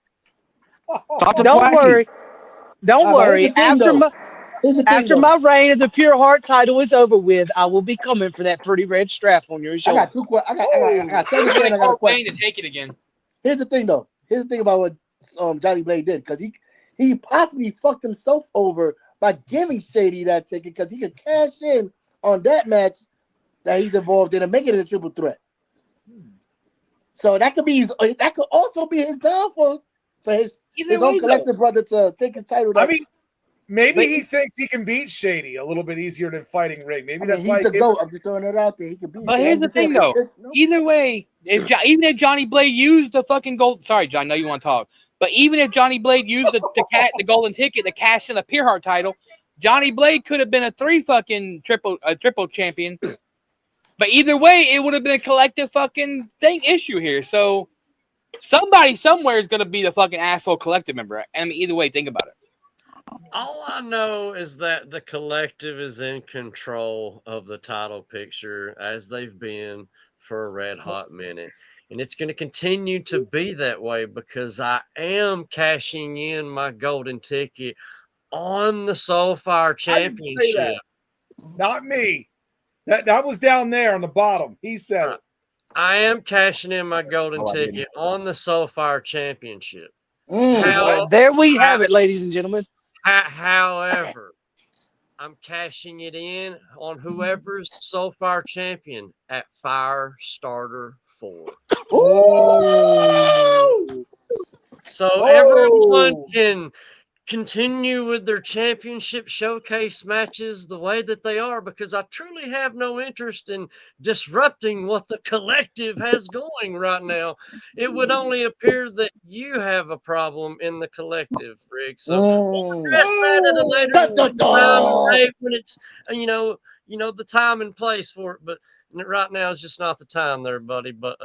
Talk to Don't Blackie. worry. Don't worry. Here's the thing, After though. my reign of the Pure Heart title is over with, I will be coming for that pretty red strap on your I shoulder. got 2 questions. I got 30 seconds. I got a Wayne question. to take it again. Here's the thing, though. Here's the thing about what Johnny Blade did, because he possibly fucked himself over by giving Shady that ticket, because he could cash in on that match that he's involved in and make it a triple threat. So that could also be his downfall for his own collective brother to take his title. I mean, maybe he thinks he can beat Shady a little bit easier than fighting Rick. Maybe that's why he's the GOAT. I'm just throwing it out there. He could beat. But here's the thing, though. Either way, even if Johnny Blade used the fucking gold, sorry, John, I know you want to talk, but even if Johnny Blade used the golden ticket to cash in the Pure Heart title, Johnny Blade could have been a triple champion. But either way, it would have been a collective fucking issue here. So somebody somewhere is going to be the fucking asshole collective member. I mean, either way, think about it. All I know is that the collective is in control of the title picture as they've been for a red hot minute. And it's going to continue to be that way because I am cashing in my golden ticket on the Soulfire Championship. Not me. That was down there on the bottom. He said it. I am cashing in my golden ticket on the Soulfire Championship. There we have it, ladies and gentlemen. However, I'm cashing it in on whoever's Soulfire champion at Firestarter 4. Ooh. So everyone can continue with their championship showcase matches the way that they are, because I truly have no interest in disrupting what the collective has going right now. It would only appear that you have a problem in the collective, Rick. So we'll address that at a later time and day when it's the time and place for it. But right now is just not the time there, buddy. But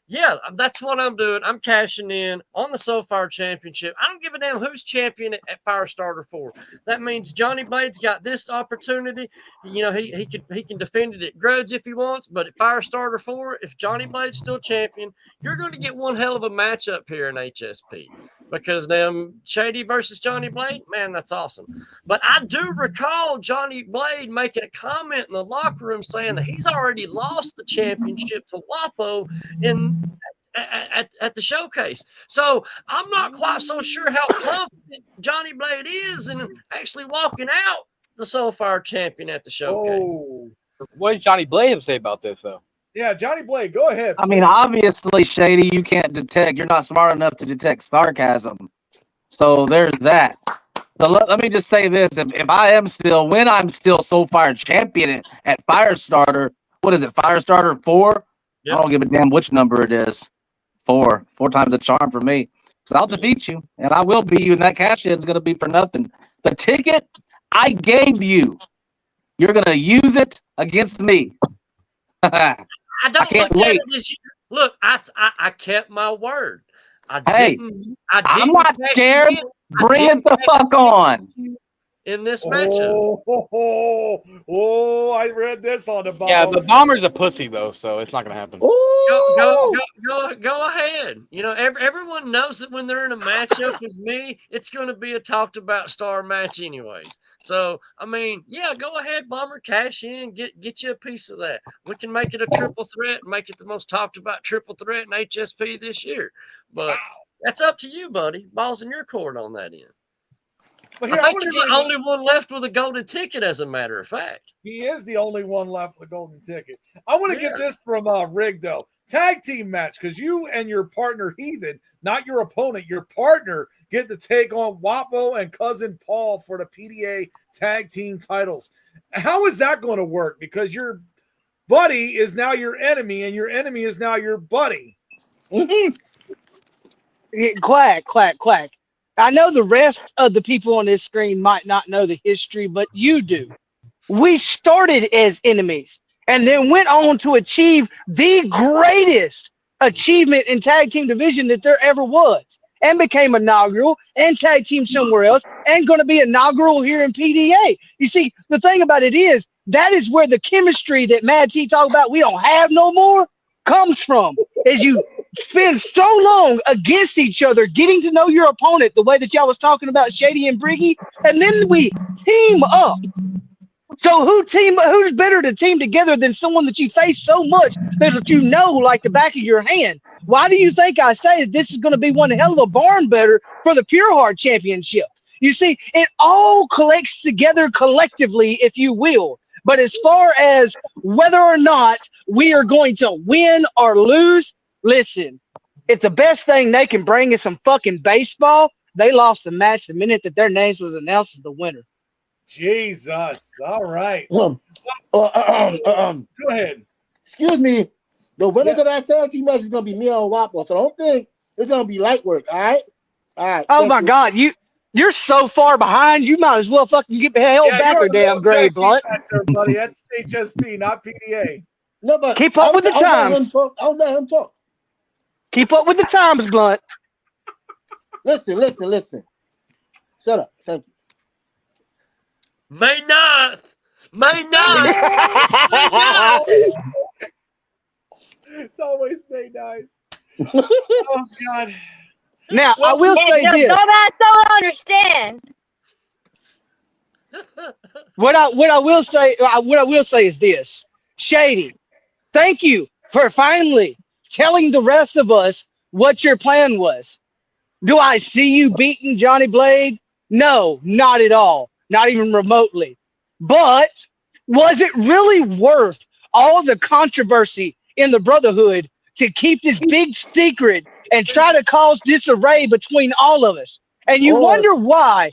yeah, that's what I'm doing. I'm cashing in on the Soulfire Championship. I don't give a damn who's champion at Firestarter 4. That means Johnny Blade's got this opportunity. He can defend it at Grudge if he wants, but at Firestarter 4, if Johnny Blade's still champion, you're going to get one hell of a matchup here in HSP. because them Shady versus Johnny Blade, man, that's awesome. But I do recall Johnny Blade making a comment in the locker room saying that he's already lost the championship to Wapo at the showcase. So I'm not quite so sure how confident Johnny Blade is in actually walking out the Soulfire champion at the showcase. Oh, What did Johnny Blade have to say about this, though? yeah, Johnny Blade, go ahead. I mean, please. obviously, Shady, you can't detect. You're not smart enough to detect sarcasm. So there's that. So let me just say this: if when I'm still Soulfire champion at Firestarter, what is it? Firestarter 4? Yep. I don't give a damn which number it is. 4 times a charm for me. So I'll defeat you, and I will beat you, and that cash in is going to be for nothing. The ticket I gave you, you're going to use it against me. I don't can't look at wait. it as you look. I kept my word. Hey, I'm not cash scared. in. Bring it the fuck on. In this matchup. I read this on the bottom. Yeah, but Bomber's a pussy, though, so it's not going to happen. Go ahead. You know, everyone knows that when they're in a matchup with me, it's going to be a talked about star match anyways. So, I mean, yeah, go ahead, Bomber, cash in, get you a piece of that. We can make it a triple threat and make it the most talked about triple threat in HSP this year. But that's up to you, buddy. Ball's in your court on that end. But I think you're the only one left with a golden ticket, as a matter of fact. He is the only one left with a golden ticket. I want to get this from Rig, though. Tag team match, because you and your partner, Heathen, not your opponent, your partner, get to take on Wapo and Cousin Paul for the PDA tag team titles. How is that going to work? Because your buddy is now your enemy, and your enemy is now your buddy. Quack, quack, quack. I know the rest of the people on this screen might not know the history, but you do. We started as enemies and then went on to achieve the greatest achievement in tag team division that there ever was, and became inaugural and tag team somewhere else and going to be inaugural here in PDA. You see, the thing about it is that is where the chemistry that Mad T talk about we don't have no more comes from. As you spend so long against each other, getting to know your opponent the way that y'all was talking about Shady and Briggy, and then we team up. So who's better to team together than someone that you face so much that you know like the back of your hand? Why do you think I say that this is going to be one hell of a barn better for the Pure Heart Championship? You see, it all collects together collectively, if you will. But as far as whether or not we are going to win or lose, listen, if the best thing they can bring is some fucking baseball, they lost the match the minute that their names was announced as the winner. Jesus. All right. Go Go ahead. Excuse me. The winner of that tag team match is going to be me and Wapo, so I don't think it's going to be light work, all right? All right. Oh, my God. You're so far behind, you might as well fucking get the hell back a damn grade, Blunt. Buddy. That's HSP, not PDA. No, but keep up with the times. I'll let him talk. Keep up with the times, Blunt. Listen. Shut up. Thank you. May 9th. May 9th. It's always May 9th. Oh, God. Now, I will say this. No, I don't understand. What I will say is this. Shady, thank you for finally telling the rest of us what your plan was. Do I see you beating Johnny Blade? No, not at all. Not even remotely. But was it really worth all the controversy in the Brotherhood to keep this big secret and try to cause disarray between all of us? And you wonder why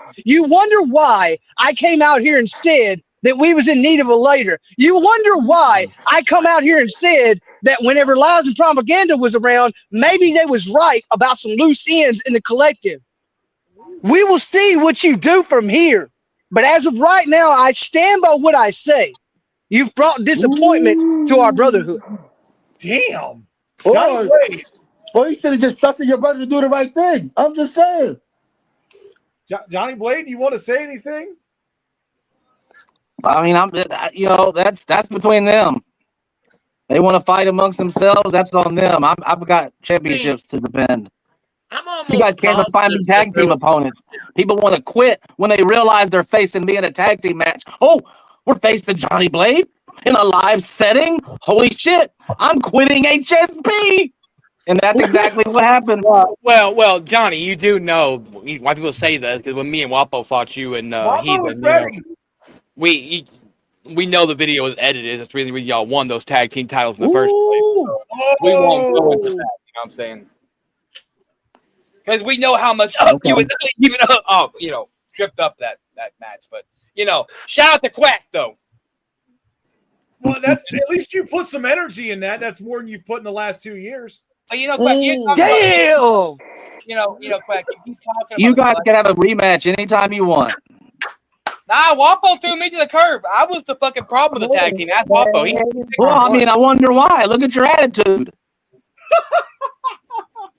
I came out here and said that we was in need of a later. You wonder why I come out here and said that whenever Lies and Propaganda was around, maybe they was right about some loose ends in the collective. We will see what you do from here. But as of right now, I stand by what I say. You've brought disappointment to our Brotherhood. Damn. Or you should have just trusted your brother to do the right thing. I'm just saying. Johnny Blade, you want to say anything? I mean, that's between them. They want to fight amongst themselves. That's on them. I've got championships to defend. I'm You guys almost can't even find me positive that tag there team was. opponents. People want to quit when they realize they're facing me in a tag team match. Oh, we're facing Johnny Blade in a live setting. Holy shit! I'm quitting HSP, and that's exactly what happened. Well, Johnny, you do know why people say that because when me and Wapo fought you and Wapo was Heathen, ready. we know the video was edited. That's really y'all won those tag team titles in the first place. Ooh. We won't go into that. Oh, You know what I'm saying? Because we know how much up you would even tripped up that match. But shout out to Quack though. well, that's at least you put some energy in that. That's more than you've put in the last 2 years. But Quack, you talk about, Damn. Quack, you keep talking You about guys can have a rematch anytime you want. Nah, Wapo threw me to the curb. I was the fucking problem with the tag team. That's Wapo. Well, I mean, I wonder why. Look at your attitude.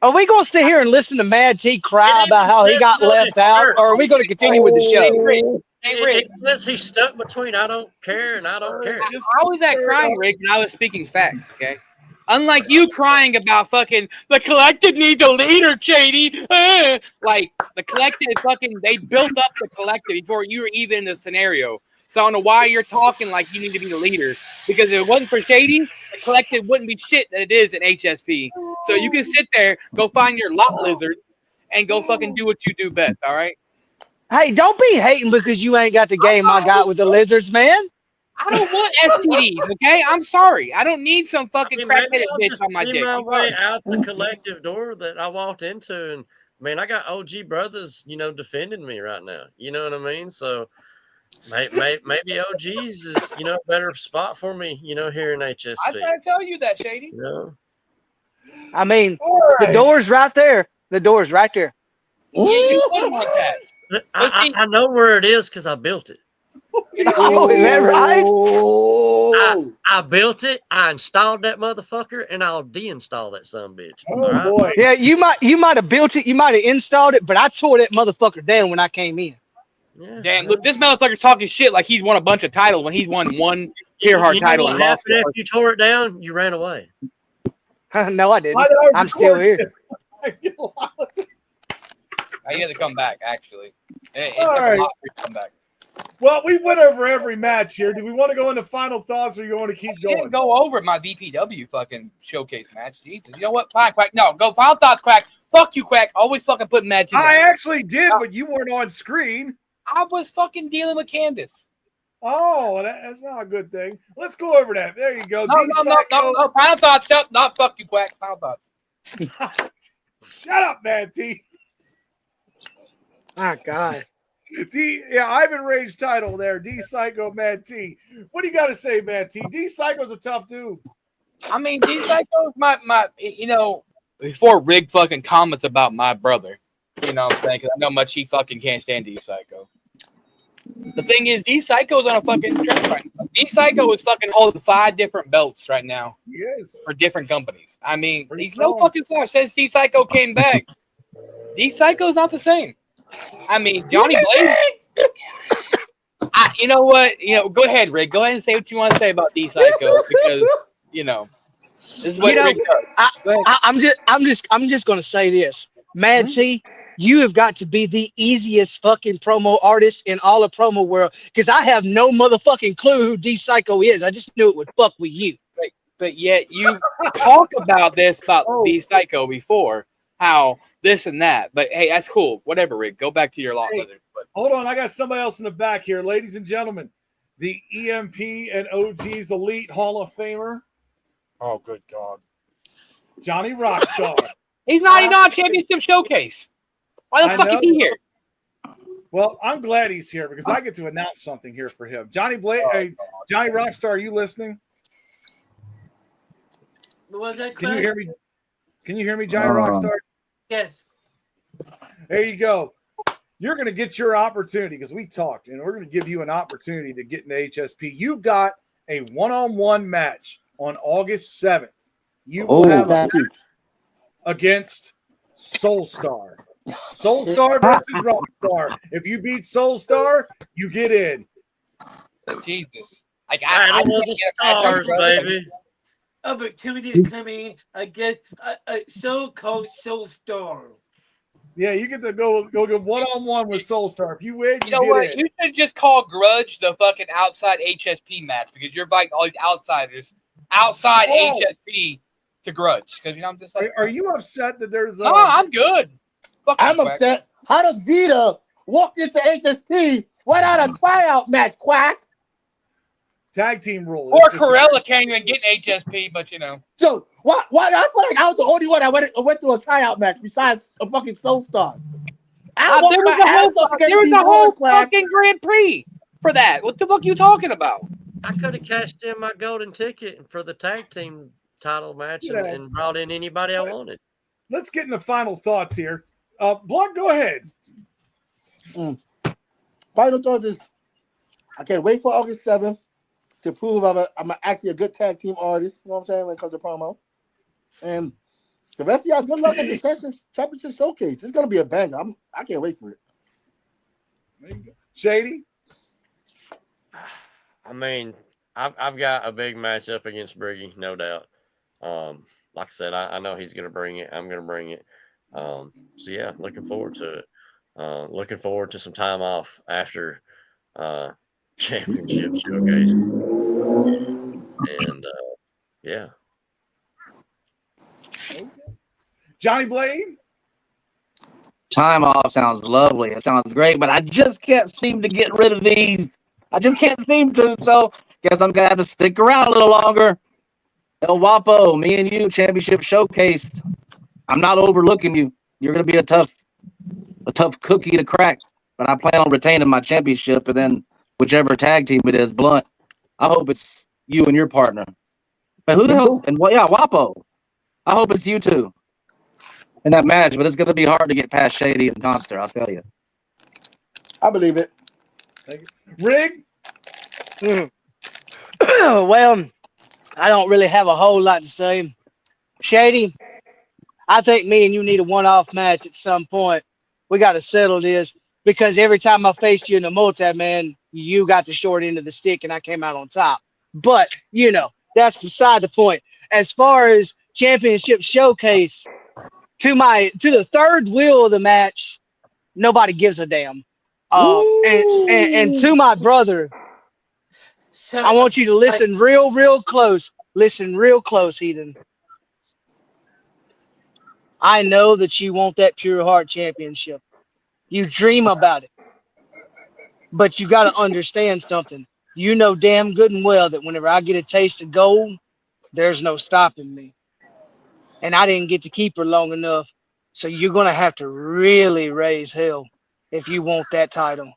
Are we going to sit here and listen to Mad T cry about how he got left out, or are we going to continue with the show? Hey, Rick. It says he's stuck between I don't care and I don't care. How was that crying, Rick, when I was speaking facts, okay? Unlike you crying about fucking the collective needs a leader, Shady. Like the collective they built up the collective before you were even in the scenario. So I don't know why you're talking like you need to be the leader. Because if it wasn't for Shady, the collective wouldn't be shit that it is in HSP. So you can sit there, go find your lot lizard, and go fucking do what you do best, all right? Hey, don't be hating because you ain't got the game I got with the lizards, man. I don't want STDs, okay? I'm sorry. I don't need some fucking Maybe crackheaded I'll bitch just on my see dick. my I'm way sorry. out the collective door that I walked into, and man, I got OG brothers, defending me right now. You know what I mean? So maybe OG's is a better spot for me, here in HSP. I try to tell you that, Shady. I mean, All the right. door's right there. The door's right there. Yeah, you would want that. I know where it is because I built it. Oh, is that right? Oh. I built it. I installed that motherfucker, and I'll deinstall that son bitch. Oh All right? boy. Yeah, you might have built it, you might have installed it, but I tore that motherfucker down when I came in. Yeah. Damn, look, this motherfucker's talking shit like he's won a bunch of titles when he's won one Earhart title What and lost happened it. after you tore it down? You ran away. No, I didn't. Why did I I'm still record here. it? He had to come back, actually. It All took a right. lot for him to come back. Well, we went over every match here. Do we want to go into final thoughts, or you want to keep You didn't going? go over my VPW fucking showcase match. Jesus. You know what? Fine, Quack. No, go final thoughts, Quack. Fuck you, Quack. Always fucking put Mad T I down. actually did, but you weren't on screen. I was fucking dealing with Candace. Oh, that's not a good thing. Let's go over that. There you go. No. Final thoughts. Shut up. Fuck you, Quack. Final thoughts. Shut up, man. T. My God. Ivan Rage title there. D Psycho, Mad T. What do you got to say, Mad T? D Psycho's a tough dude. I mean, D Psycho's my before Rig fucking comments about my brother, you know what I'm saying? Because I know much he fucking can't stand D Psycho. The thing is, D Psycho's on a fucking trip right now. D Psycho is fucking holding 5 different belts right now He is. for different companies. I mean, Pretty he's no strong. fucking slouch. Since D Psycho came back, D Psycho's not the same. I mean, Johnny Blade. You know what? Go ahead, Rick. Go ahead and say what you want to say about D Psycho because this is what Rick does. Go ahead. I'm just gonna say this, Mad T. You have got to be the easiest fucking promo artist in all of promo world because I have no motherfucking clue who D Psycho is. I just knew it would fuck with you. But yet you talk about D Psycho before, how this and that. But hey, that's cool. Whatever, Rick. Go back to your lot lizard. But Hold on, I got somebody else in the back here. Ladies and gentlemen, the EMP and OG's Elite Hall of Famer. Oh, good God. Johnny Rockstar. he's not even on Championship Showcase. Why the I fuck know. is he here? Well, I'm glad he's here because I get to announce something here for him. Johnny Rockstar, are you listening? Was that Can you correct? hear me? Can you hear me, Johnny Rockstar? Yes. There you go. You're going to get your opportunity because we talked, and we're going to give you an opportunity to get into HSP. You've got a one-on-one match on August 7th. You will have a match against Soulstar. Soulstar versus Rockstar. If you beat Soulstar, you get in. Jesus. Like I want the stars, baby. Opportunity is coming against a show called Showstar. Yeah, you get to go one-on-one with Soulstar. If you win, You know what? You should just call Grudge the fucking outside HSP match because you're inviting all these outsiders outside HSP to Grudge. Because, you know, I'm just like. Are you upset that there's No, I'm good. Fuck I'm upset. How does Vita walk into HSP without a tryout match, Quack? tag team rule? Or Corella can't even get an HSP, but you know. So why? I feel like I was the only one that went through a tryout match besides a fucking Soulstar. There was a whole fucking Grand Prix for that. What the fuck are you talking about? I could have cashed in my golden ticket for the tag team title match and brought in anybody I wanted. Let's get into final thoughts here. Blunt, go ahead. Final thoughts is I can't wait for August 7th to prove I'm actually a good tag team artist. You know what I'm saying? When it comes to promo. And the rest of y'all, good luck at the championship showcase. It's gonna be a banger. I can't wait for it. There you go. Shady. I mean, I've got a big matchup against Briggy, no doubt. Like I said, I know he's gonna bring it. I'm gonna bring it. So yeah, looking forward to it. Looking forward to some time off after championship showcase. And yeah. Johnny Blade. Time off sounds lovely. It sounds great, but I just can't seem to get rid of these. I just can't seem to. So guess I'm gonna have to stick around a little longer. El Wapo, me and you, championship showcase. I'm not overlooking you. You're gonna be a tough cookie to crack. But I plan on retaining my championship, and then whichever tag team it is, Blunt. I hope it's you and your partner. But who the hell? And well, yeah, Wapo. I hope it's you two in that match. But it's gonna be hard to get past Shady and Monster. I'll tell you. I believe it. Rig. Well, I don't really have a whole lot to say. Shady, I think me and you need a one-off match at some point. We got to settle this because every time I faced you in the multi-man, you got the short end of the stick and I came out on top. But, you know, that's beside the point. As far as championship showcase, to the third wheel of the match, nobody gives a damn. And to my brother, I want you to listen real close. Listen real close, Heathen. I know that you want that Pure Heart Championship. You dream about it. But you got to understand something. You know damn good and well that whenever I get a taste of gold, there's no stopping me. And I didn't get to keep her long enough. So you're going to have to really raise hell if you want that title.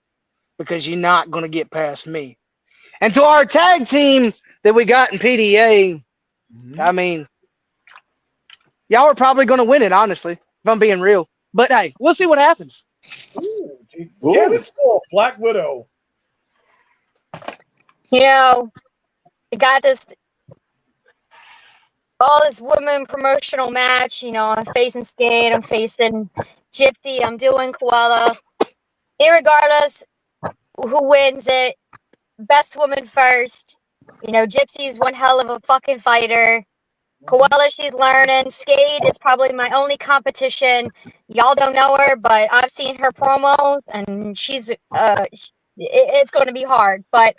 Because you're not going to get past me. And to our tag team that we got in PDA, I mean, y'all are probably going to win it, honestly, if I'm being real. But hey, we'll see what happens. Candice Black Widow. You know, I got this women promotional match. You know, I'm facing Skate, I'm facing Gypsy, I'm doing Koala. Irregardless who wins it, best woman first. You know, Gypsy's one hell of a fucking fighter. Koala, she's learning. Skate is probably my only competition. Y'all don't know her, but I've seen her promos, and she's it's going to be hard. But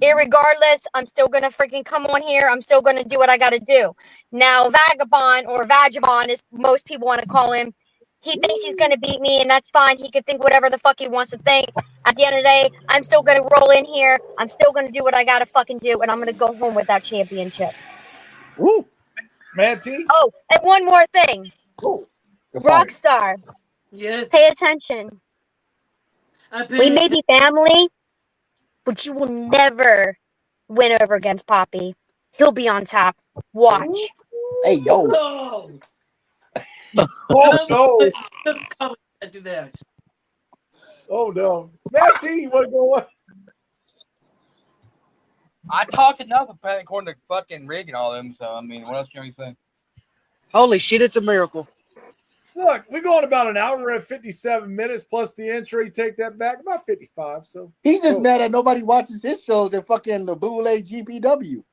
irregardless, I'm still going to freaking come on here. I'm still going to do what I got to do. Now, Vagabond, or Vagabond, as most people want to call him, he thinks he's going to beat me, and that's fine. He can think whatever the fuck he wants to think. At the end of the day, I'm still going to roll in here. I'm still going to do what I got to fucking do, and I'm going to go home with that championship. Woo. Mad T. Oh, and one more thing. Rockstar. Yeah. Pay attention. We may be family, but you will never win over against Poppy. He'll be on top. Watch. Hey, yo. No. Oh, no. Don't do that. Oh, no. Mad T, you want to go on? I talked enough according to fucking Rig and all them, so I mean, what else can we say? Holy shit, it's a miracle. Look, we're going about an hour and 57 minutes plus the entry. Take that back, about 55. So he's just mad that nobody watches his shows and fucking the Boule GPW.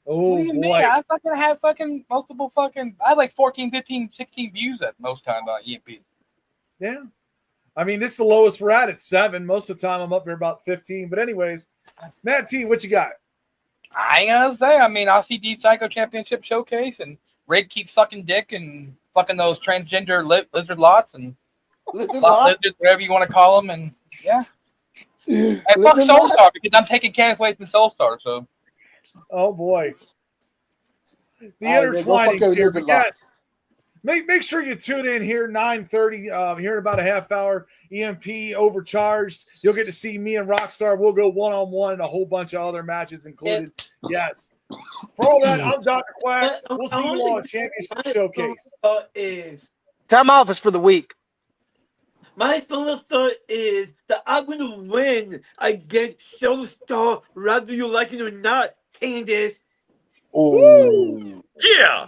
Oh, What do you boy. mean? I fucking have multiple I have like 14, 15, 16 views at most times on EMP. Yeah. I mean, this is the lowest we're at 7. Most of the time I'm up here about 15. But anyways, Matt T, what you got? I ain't gonna say. I mean, I'll see Deep Psycho Championship Showcase, and Rig keeps sucking dick and fucking those transgender lizard lots and Listen, lizards, whatever you want to call them. And yeah, and fuck Lizard Soul lots? Star because I'm taking Candice away from Soul Star. So Oh boy. The All right, man, go intertwining fuck your here. lizard But yes. lots. Make sure you tune in here 9:30. Here in about a half hour. EMP overcharged. You'll get to see me and Rockstar. We'll go one-on-one and a whole bunch of other matches included. Yes. For all that, I'm Dr. Quack. We'll see you all at Championship Showcase. Is Time off is for the week. my final thought is that I'm gonna win against Showstar, whether you like it or not, Candace. Oh. Yeah.